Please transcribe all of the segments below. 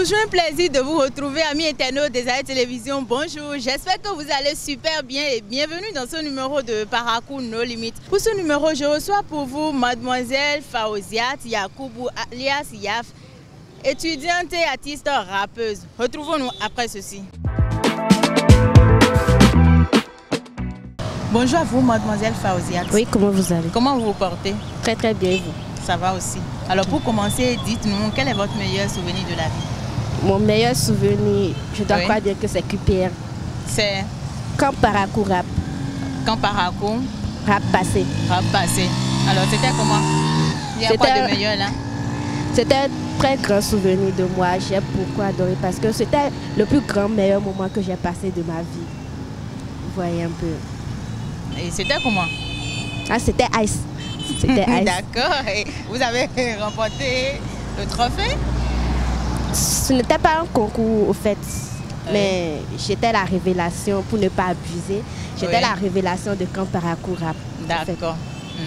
toujours un plaisir de vous retrouver, amis internautes des Aïe Télévision. Bonjour, j'espère que vous allez super bien et bienvenue dans ce numéro de Parcours No Limites. Pour ce numéro, je reçois pour vous Mademoiselle Fawziat Yacoubou alias Yaf, étudiante et artiste rappeuse. Retrouvons-nous après ceci. Bonjour à vous, Mademoiselle Fawziat. Oui, comment vous allez? Comment vous vous portez? Très très bien, vous? Ça va aussi. Alors pour commencer, dites-nous, quel est votre meilleur souvenir de la vie? Mon meilleur souvenir, je dois croire bien que c'est QPR. C'est Camp Parcours Rap. Camp Parcours Rap passé. Rap passé. Alors c'était comment? Il y a quoi de meilleur là? C'était un très grand souvenir de moi. J'ai beaucoup adoré parce que c'était le plus grand meilleur moment que j'ai passé de ma vie. Vous voyez un peu. Et c'était comment? Ah, c'était Ice. C'était Ice. D'accord. Et vous avez remporté le trophée? Ce n'était pas un concours au fait, mais j'étais la révélation, pour ne pas abuser, j'étais la révélation de Camp Parcours Rap. D'accord.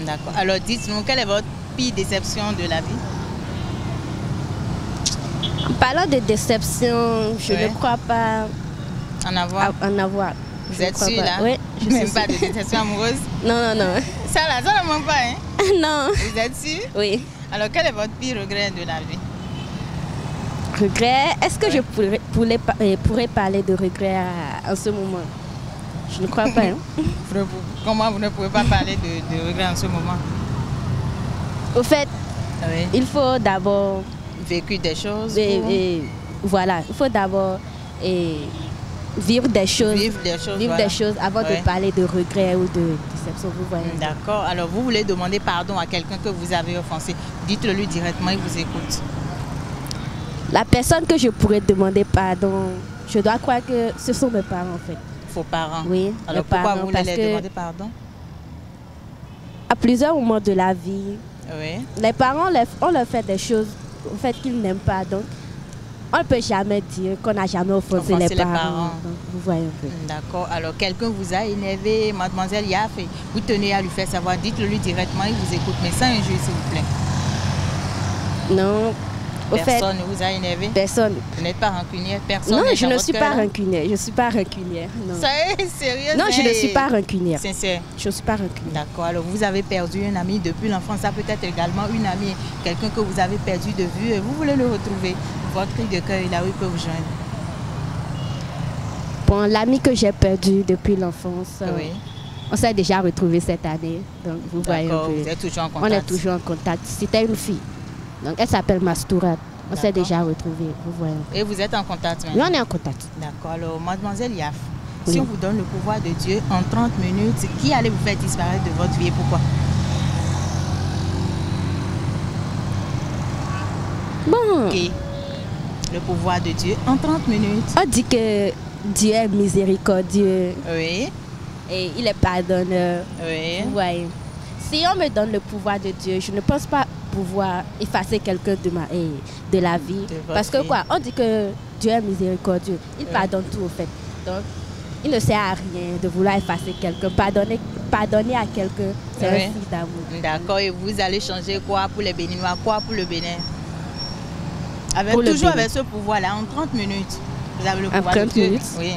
D'accord. Alors dites-nous, quelle est votre pire déception de la vie? En parlant de déception, je ne crois pas en avoir. Vous êtes sûre là? Oui, je Même suis pas sûre. de déception amoureuse? Non, non, non. Ça là, ça ne manque pas, hein? Non. Vous êtes sûre? Oui. Alors quel est votre pire regret de la vie? Regret? Est-ce que je pourrais parler de regret en ce moment? Je ne crois pas. Hein? Comment vous ne pouvez pas parler de regret en ce moment? Au fait, il faut d'abord... Vécu des choses? Voilà, il faut d'abord vivre des choses. Vivre des choses avant de parler de regret ou de déception. Vous voyez. D'accord. Alors vous voulez demander pardon à quelqu'un que vous avez offensé. Dites-le lui directement, il vous écoute. La personne que je pourrais demander pardon, je dois croire que ce sont mes parents en fait. Vos parents? Oui. Alors pourquoi vous voulez leur demander pardon? À plusieurs moments de la vie, les parents, on leur fait des choses en fait, qu'ils n'aiment pas. Donc, on ne peut jamais dire qu'on n'a jamais offensé les parents. Donc, vous voyez un peu. D'accord. Alors, quelqu'un vous a énervé, Mademoiselle Yaf, et vous tenez à lui faire savoir. Dites-le lui directement, il vous écoute. Mais sans injure, s'il vous plaît. Non. Personne ne vous a énervé? Personne. Vous n'êtes pas rancunière? Personne? Non, je ne suis pas rancunière. Je ne suis pas rancunière. Non. Ça est sérieux? Non, je ne suis pas rancunière. Sincère? Je ne suis pas rancunière. D'accord. Alors, vous avez perdu un ami depuis l'enfance. Ça peut être également une amie, quelqu'un que vous avez perdu de vue et vous voulez le retrouver. Votre cri de cœur, là où il peut vous joindre? Bon, l'ami que j'ai perdu depuis l'enfance, on s'est déjà retrouvé cette année. Donc, vous voyez un peu. Vous êtes toujours en contact? On est toujours en contact. C'était une fille. Donc, elle s'appelle Mastourat. On s'est déjà retrouvés, vous voyez. Et vous êtes en contact maintenant? Oui, on est en contact. D'accord. Alors, Mademoiselle Yaf, si on vous donne le pouvoir de Dieu en 30 minutes, qui allez vous faire disparaître de votre vie et pourquoi? Bon. Okay. Le pouvoir de Dieu en 30 minutes. On dit que Dieu est miséricordieux. Oui. Et il est pardonneur. Oui. Vous voyez. Si on me donne le pouvoir de Dieu, je ne pense pas pouvoir effacer quelqu'un de la vie. Parce que quoi, on dit que Dieu est miséricordieux. Il pardonne tout au fait. Donc, il ne sert à rien de vouloir effacer quelqu'un. Pardonner à quelqu'un, c'est un signe d'amour. D'accord. Et vous allez changer quoi pour les Béninois? Quoi pour le Bénin? Toujours avec ce pouvoir-là, en 30 minutes. Vous avez le pouvoir en 30 minutes? Oui.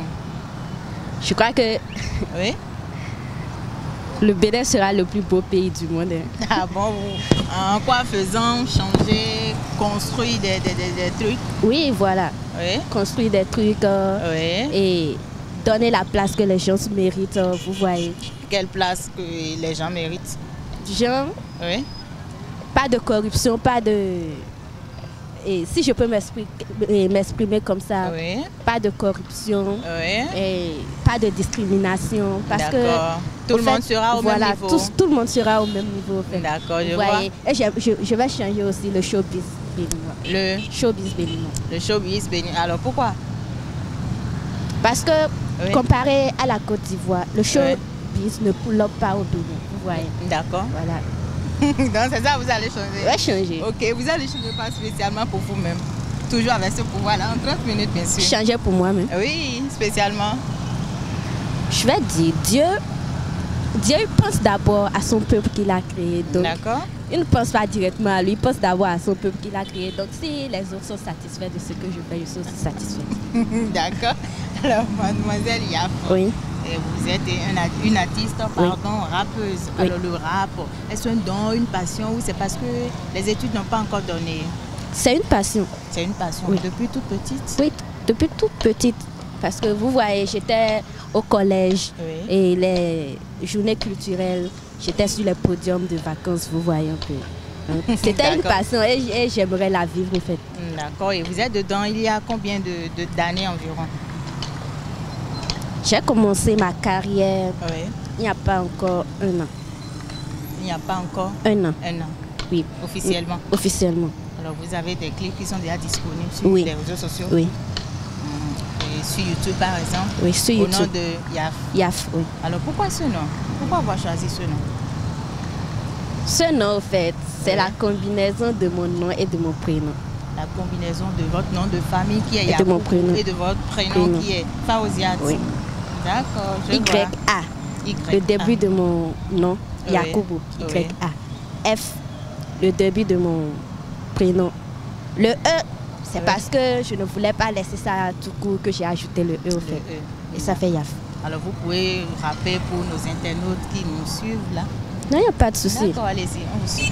Je crois que... Oui. Le Bénin sera le plus beau pays du monde. Ah bon, en quoi faisant changer, construire des trucs? Oui, voilà. Oui. Construire des trucs et donner la place que les gens méritent, vous voyez. Quelle place que les gens méritent? Genre, pas de corruption, pas de... Et si je peux m'exprimer comme ça, pas de corruption, et pas de discrimination, parce que tout le monde sera au même niveau. Tout le monde sera au même niveau. D'accord, je vois. Et je vais changer aussi le showbiz béninois. Le showbiz béninois. Le showbiz béninois. Alors pourquoi? Parce que comparé à la Côte d'Ivoire, le showbiz ne pull up pas au Bénin. Vous voyez. D'accord. Voilà. Donc c'est ça, vous allez changer? Oui, changer. Ok, vous allez changer pas spécialement pour vous-même. Toujours avec ce pouvoir-là, en 30 minutes bien sûr. Changer pour moi-même? Oui, spécialement. Je vais dire, Dieu pense d'abord à son peuple qu'il a créé. D'accord. il ne pense pas directement à lui, il pense d'abord à son peuple qu'il a créé. Donc si les autres sont satisfaits de ce que je fais, je suis aussi satisfaite. D'accord. Alors, mademoiselle Yaf, Oui. vous êtes une artiste, rappeuse. Oui. Alors le rap, est-ce un don, une passion ou c'est parce que les études n'ont pas encore donné? C'est une passion. C'est une passion. Oui. Depuis toute petite? Oui, depuis toute petite. Parce que vous voyez, j'étais au collège et les journées culturelles, j'étais sur les podiums de vacances, vous voyez un peu. C'était une passion et j'aimerais la vivre en fait. D'accord. Et vous êtes dedans il y a combien d'années environ? J'ai commencé ma carrière il n'y a pas encore 1 an. Il n'y a pas encore 1 an? 1 an. Oui. Officiellement? Officiellement. Alors vous avez des clips qui sont déjà disponibles sur les réseaux sociaux? Oui. Et sur YouTube par exemple? Oui, sur YouTube. Au nom de Yaf? Yaf, oui. Alors pourquoi ce nom? Pourquoi avoir choisi ce nom? Ce nom, en fait, c'est la combinaison de mon nom et de mon prénom. La combinaison de votre nom de famille qui est et de mon prénom. Et de votre prénom qui est Faouziat. Oui. D'accord, je YA. vois. Le début de mon nom, Yakoubou. YA. F. Le début de mon prénom. Le E, c'est parce que je ne voulais pas laisser ça tout court que j'ai ajouté le E au fait. Et ça fait Yaf. Alors vous pouvez rappeler pour nos internautes qui nous suivent là? Non, il n'y a pas de souci. D'accord, allez-y, on vous suit.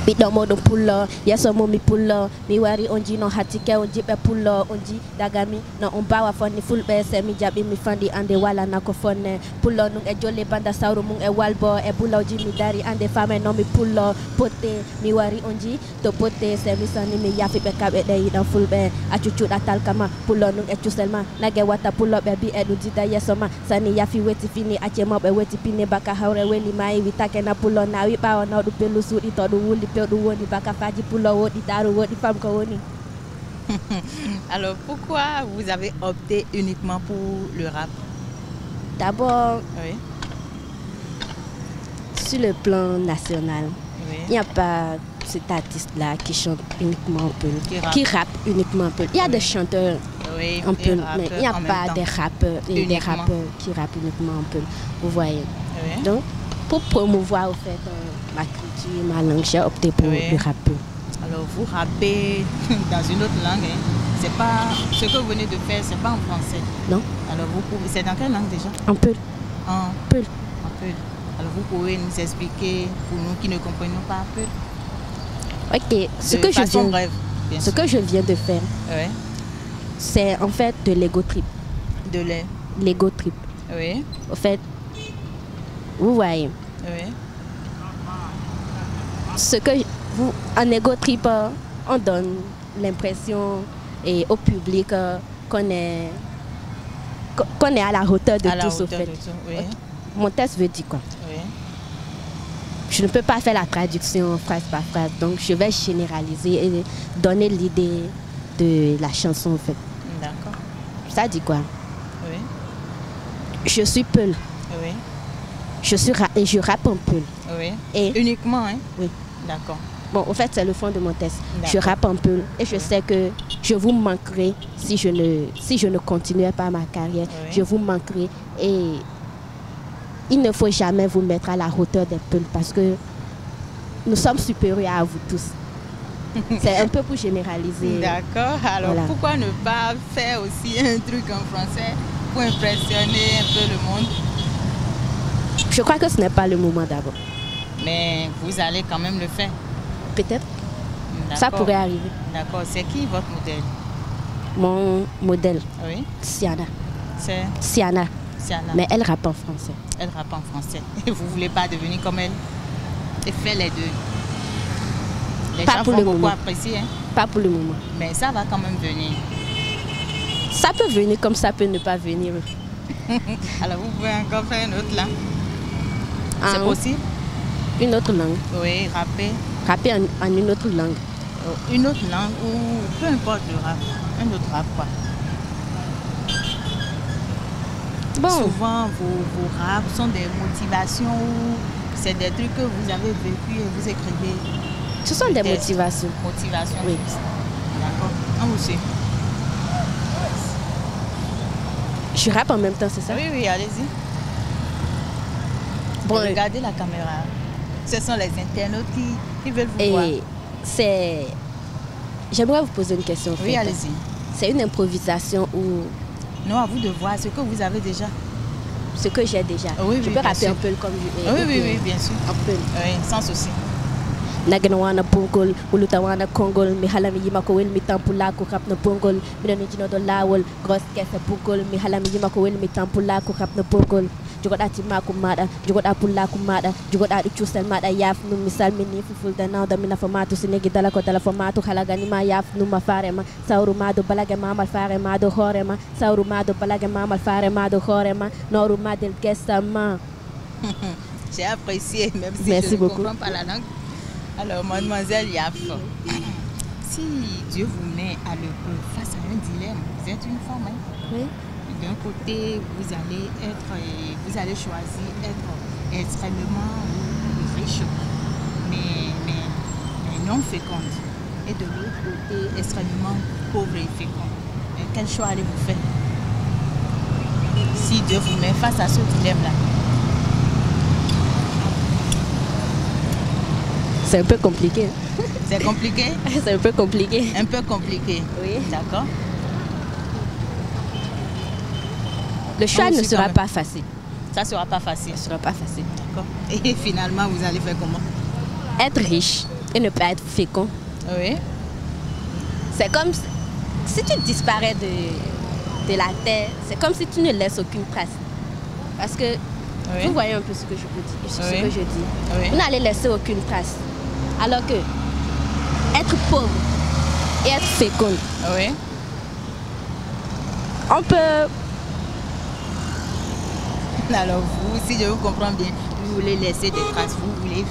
Ɓiɗɗo moɗon pullo yesso mum mi pullo mi wari on ji no hattike on jiɓe pullo on ji dagami no on mbawa fonni fulɓe se mi jaɓi mi fandi ande walana ko fonne pullo nun e jolle banda sawru mum e walbo e bulawji mi dari ande fame no mi pullo potte mi wari on ji to potte se mi sani mi yafi ɓe kaɓe ɗe yiɗan fulɓe a cuccuɗa talkama pullo nun e cusel ma nage watta pulloɓe bi e ɗum jida yesso ma sani yafi weti fini acce mawɓe weti pinne baka hawre weli mayi witake na pullo nawi ɓawa naw ɗum bellu suuɗi to ɗum wuli Alors pourquoi vous avez opté uniquement pour le rap? D'abord, sur le plan national, il n'y a pas cet artiste-là qui chante uniquement un peu, qui rappe uniquement un peu. Il y a des chanteurs un peu, mais il n'y a pas des rappeurs qui rappent uniquement un peu. Vous voyez. Donc, pour promouvoir au fait ma culture, ma langue, j'ai opté pour le rap. Alors vous rappez dans une autre langue, c'est pas ce que vous venez de faire, c'est pas en français. Non. Alors vous pouvez, c'est dans quelle langue déjà? En Peul. En Peul. Alors vous pouvez nous expliquer pour nous qui ne comprenons pas Peul? Ok. Ce que je viens de faire, c'est en fait de l'ego trip. De l'ego trip. Oui. En fait, vous voyez. Ce que en ego trip, on donne l'impression au public qu'on est à la hauteur de tous au fait. Mon texte veut dire quoi? Je ne peux pas faire la traduction phrase par phrase, donc je vais généraliser et donner l'idée de la chanson au fait. D'accord. Ça dit quoi? Je suis Peul. Et je rappe un peu. Et uniquement, hein? Oui. D'accord. Bon, en fait, c'est le fond de mon texte. Je rappe un peu et je sais que je vous manquerai si je ne continuais pas ma carrière. Je vous manquerai et il ne faut jamais vous mettre à la hauteur des Peuls parce que nous sommes supérieurs à vous tous. C'est un peu pour généraliser. D'accord. Alors, pourquoi ne pas faire aussi un truc en français pour impressionner un peu le monde? Je crois que ce n'est pas le moment d'abord. Mais vous allez quand même le faire? Peut-être. Ça pourrait arriver. D'accord. C'est qui votre modèle? Mon modèle? Siana. C'est Siana. Mais elle rappe en français. Elle rappe en français. Et vous ne voulez pas devenir comme elle? Et faire les deux. Les gens vont beaucoup apprécier. Hein? Pas pour le moment. Mais ça va quand même venir. Ça peut venir comme ça peut ne pas venir. Alors vous pouvez encore faire une autre langue? C'est possible? Une autre langue? Oui, rapper. Rapper en une autre langue? Une autre langue ou peu importe le rap. Un autre rap quoi. Bon. Souvent vos raps sont des motivations ou c'est des trucs que vous avez vécu et vous écrivez? Ce sont des motivations. Motivations? Oui. D'accord. On vous suit. Je rappe en même temps, c'est ça? Oui, allez-y. Bon, regardez la caméra. Ce sont les internautes qui veulent vous voir. Et c'est... J'aimerais vous poser une question. Oui, allez-y. C'est une improvisation ou... Non, à vous de voir ce que vous avez déjà. Ce que j'ai déjà. Oui, je peux rappeler un peu comme je... Oui, bien sûr. Un peu. Oui, sans souci. Naganawana pungol, ulutawana kongol, mi halami yimako wel mi tampula ko kap na pungol, mi dano jino do lawol, gros kesa pungol, mi halami yimako wel mi tampula ko kap na pungol. Jugot ati mako mada, jugot apula ko mada, jugot ati chusel mada yaf no misal mini fuful da now da mina formato sinegi dala ko dala formato halagani ma yaf no ma farema, sauru mado balage mamal fare mado horema, sauru mado balage mamal fare mado horema, noru madel gestama. J'ai apprécié, même si Merci je ne beaucoup. comprends pas la langue. Alors, mademoiselle Yaf, si Dieu vous met face à un dilemme, vous êtes une femme, hein? Oui. D'un côté, vous allez choisir être extrêmement riche, mais non féconde. Et de l'autre côté, extrêmement pauvre et féconde. Et quel choix allez-vous faire? Si Dieu vous met face à ce dilemme-là. C'est un peu compliqué. C'est compliqué? C'est un peu compliqué. Un peu compliqué. Oui. D'accord. Le choix ne sera pas facile. Ça ne sera pas facile. Ce ne sera pas facile. D'accord. Et finalement, vous allez faire comment? Être riche et ne pas être fécond. Oui. C'est comme si tu disparais de la terre, c'est comme si tu ne laisses aucune trace. Parce que Oui. vous voyez un peu ce que je vous dis, ce Oui. que je dis. Oui. Vous n'allez laisser aucune trace. Alors que être pauvre et être fécond, Oui. on peut... Alors vous, si je vous comprends bien, vous voulez laisser des traces, vous voulez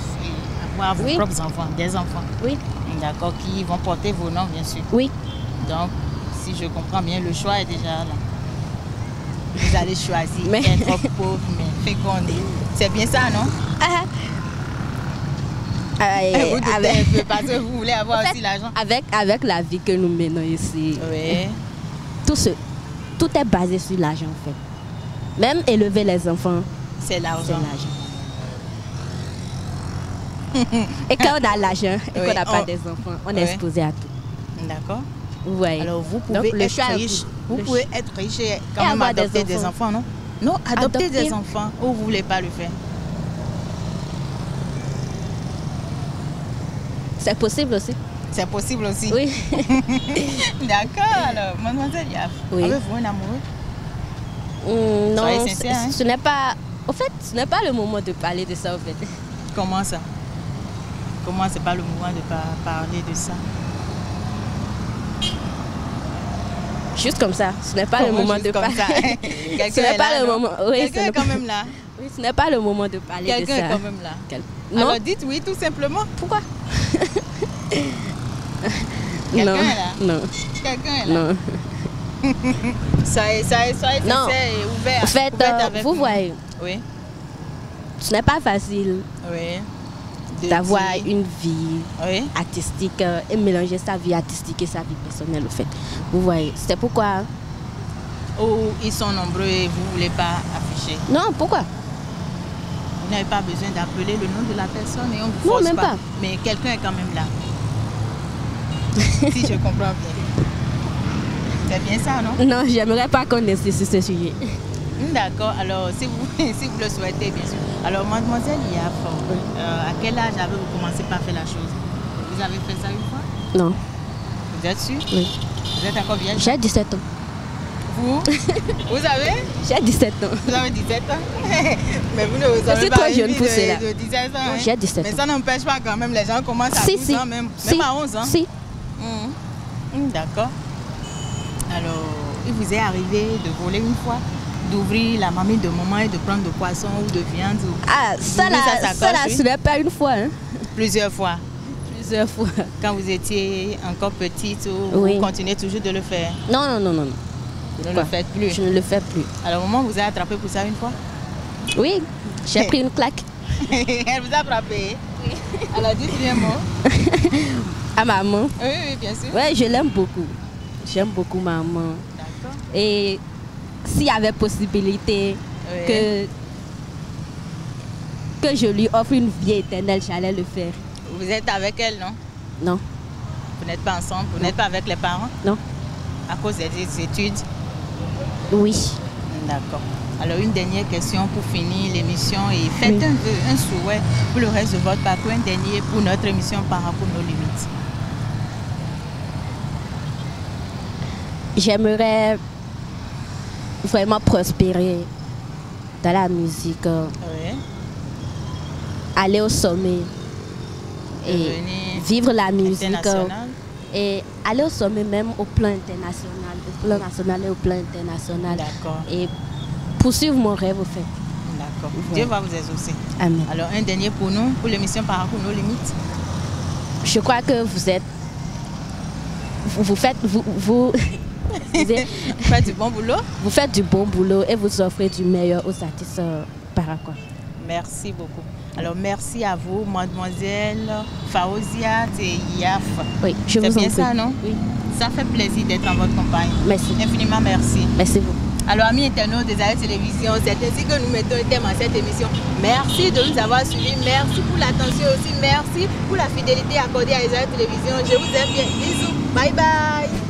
avoir vos Oui. propres enfants, des enfants. Oui, D'accord, qui vont porter vos noms, bien sûr. oui. Donc, si je comprends bien, le choix est déjà là. Vous allez choisir Mais- être pauvre, mais féconde. C'est bien ça, non? Ah, Vous doutez avec, un peu parce que vous voulez avoir en fait, aussi l'argent. avec la vie que nous menons ici, Oui. tout est basé sur l'argent en fait. Même élever les enfants, C'est c'est l'argent. l'argent. Et quand on a l'argent et Oui, qu'on n'a pas on- des enfants, on Oui. est exposé à tout. D'accord. Vous voyez. Alors vous Donc, pouvez le être choix est riche. pour- Vous le pouvez être riche et quand Et même avoir des adopter des enfants. enfants, non? Non, adopter Adopter. des enfants. Ou vous ne voulez pas le faire? C'est possible aussi. C'est possible aussi. Oui. D'accord. Alors, mademoiselle Yaf, Oui. avez-vous un amoureux? Non, Soyez sincère, hein. ce n'est pas... En fait, ce n'est pas le moment de parler de ça en fait. Comment ça? Comment c'est pas le moment de parler de ça? Juste comme ça. Ce n'est pas le Comment moment juste de comme parler. ça? Ce Quelqu'un n'est est pas là, le non? moment. Oui, Quelqu'un ce est n'est quand pas- même là. Oui, ce n'est pas le moment de parler de ça. Quelqu'un est quand même là. Non. Alors dites oui, tout simplement. Pourquoi? Quelqu'un Non. est là. Non. Quelqu'un est là. Non. Soyez sincère Non. et ouvert. En fait, ouverte avec vous nous. voyez, Oui. ce n'est pas facile Oui. De d'avoir dire- une vie Oui. artistique et mélanger sa vie artistique et sa vie personnelle, en fait. Vous voyez, c'est pourquoi... Ou ils sont nombreux et vous ne voulez pas afficher. Non, pourquoi? Vous n'avez pas besoin d'appeler le nom de la personne et on vous Non, force même pas. Mais quelqu'un est quand même là. Si je comprends bien. C'est bien ça, non? Non, j'aimerais pas qu'on insiste sur ce sujet. D'accord. Alors, si vous, si vous le souhaitez, bien sûr. Alors, mademoiselle Yaf, à quel âge avez-vous commencé par faire la chose? Vous avez fait ça une fois? Non, Vous êtes sûr? oui. Vous êtes encore bien? J'ai 17 ans. Vous? Vous avez? J'ai 17 ans. Vous avez 17 ans? Mais vous ne vous Je avez suis pas trop une jeune vie pour cela. de 17 ans. hein? J'ai 17 Mais ans. ça n'empêche pas quand même, les gens commencent à Si, 12 si. ans même. Si. Même à 11 ans. Si. D'accord. Alors, il vous est arrivé de voler une fois, d'ouvrir la mamie de maman et de prendre de poisson ou de viande ou Ah, ça d'ouvrir sa là, sacoche, oui? ce n'est pas une fois. Hein. Plusieurs fois. Plusieurs fois. Quand vous étiez encore petite ou Oui. vous continuez toujours de le faire? Non, non, non, non. non. Vous ne Quoi? le faites plus. Je ne le fais plus. Alors, maman vous a attrapé pour ça une fois? Oui, j'ai pris une claque Elle vous a frappé? Oui. Alors, dites-lui un mot. à maman. Oui, oui, bien sûr. Ouais, je l'aime beaucoup. J'aime beaucoup maman. D'accord. Et s'il y avait possibilité Oui. que que je lui offre une vie éternelle, j'allais le faire. Vous êtes avec elle, non? Non. Vous n'êtes pas ensemble? Vous n'êtes pas avec les parents? Non. À cause des études? Oui. D'accord. Alors, une dernière question pour finir l'émission et faites un vœu, un souhait pour le reste de votre parcours, un dernier pour notre émission Parcours nos limites. J'aimerais vraiment prospérer dans la musique, aller au sommet et vivre la musique et aller au sommet même au plan international, au plan national et au plan international. Et poursuivre mon rêve au fait. D'accord. Dieu va vous exaucer. Amen. Alors un dernier pour nous, pour l'émission Parcours nos limites. Je crois que vous faites du bon boulot. Vous faites du bon boulot et vous offrez du meilleur aux artistes Parakou. Merci beaucoup. Alors merci à vous, mademoiselle Faouzia Teyaf. Oui, je vous en prie. C'est bien ça, non? Oui. Ça fait plaisir d'être en votre compagnie. Merci. Infiniment merci. Merci beaucoup. Alors amis internautes des Aléas Télévision, c'est ainsi que nous mettons un thème à cette émission. Merci de nous avoir suivis, merci pour l'attention aussi, merci pour la fidélité accordée à les Aléas Télévision. Je vous aime bien. Bisous. Bye bye.